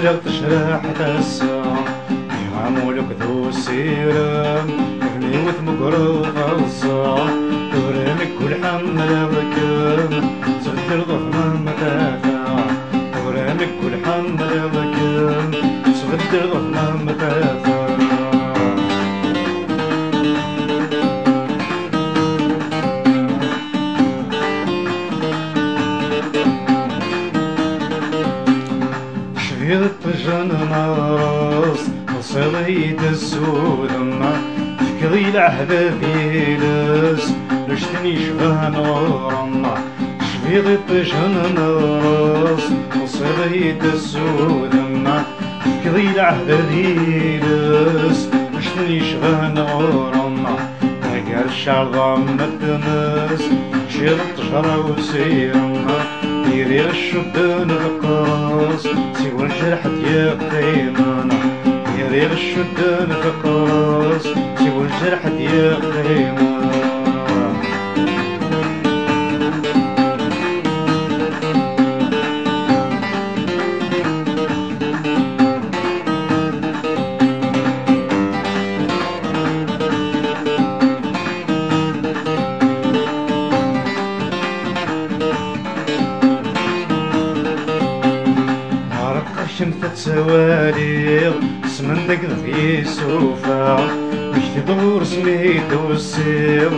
مسلغ تشرح تسا يعمولك ذو السيرم ابني وثمقر غلصا دورانك كل حمل ذكم سد الغفم متاثا دورانك كل حمل ذكم سد الغفم متاثا طجن نارس وصليت السودم فكري العهد بيلس لشتني شبه نورم شفيض طجن نارس وصليت السودم فكري العهد بيلس لشتني شبه نورم تاقر الشعر ضم التمس شير الطجر وسيرم يريغ الشدان فقراص سوى الجرح يقيمنا يريغ الشدان فقراص سوى الجرح يقيمنا شمت تسواليغ سمندك ذي سوفا مش تدور سميت والسير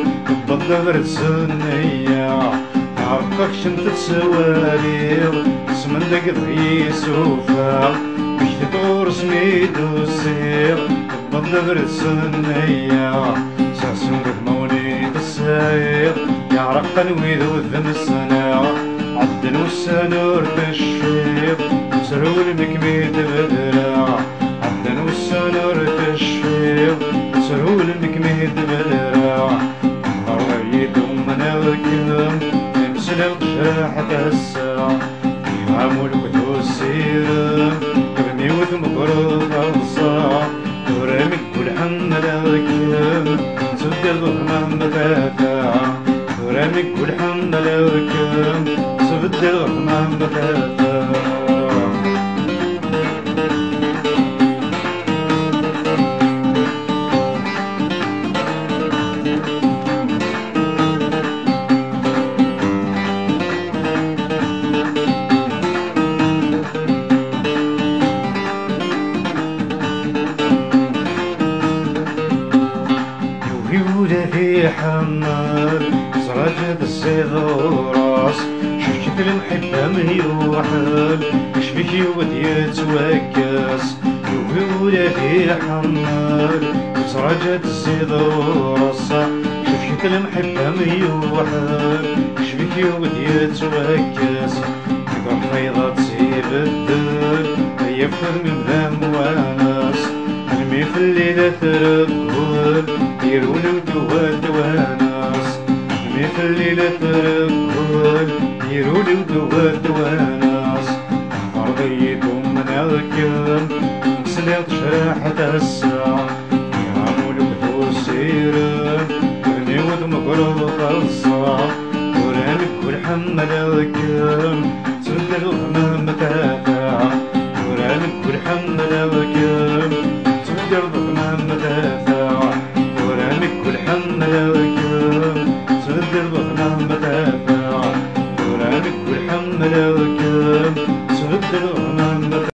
تبضل رزنية عرقك شمت تسواليغ سمندك ذي سوفا مش تدور سميت والسير تبضل رزنية ساسون موليد الساير يعرق الويد وذن السنة عدن والسنور تشفيق سرول مكميد بدرا عدن والسنور تشفيق سرول مكميد بدرا غريد ومنا وكم يمسلم شاحة الساعة يعمل كتو السيرة تغني وثمقر خلصا دورامك كل حمل وكم سد الغمام بتاتا دورامك كل حمل وكم سد الغمام بتاتا في حمال زرجة الصيد وراس شفت المحبة من يوحل اش بك يود يتوكس يقول في حمال زرجة الصيد وراس شفت المحبة من يوحل اش بك يود يتوكس يقرح فيضة تسيب الدل يفخذ من ذم وناس المي في الليلة ترقل يرون ودوات وناس المي في الليلة ترقل يرون ودوات وناس فرضيتهم من الكم مسلط شراحة الساعة يعملوا بثو السيرة تغني وثمقر خلصا ورانك كل حمل الكم سد الغمام متاثا ورانك كل حمل الكم سد الغمام متاثا ورانك كل حمل الكم سد الغمام متاثا ورانك كل حمل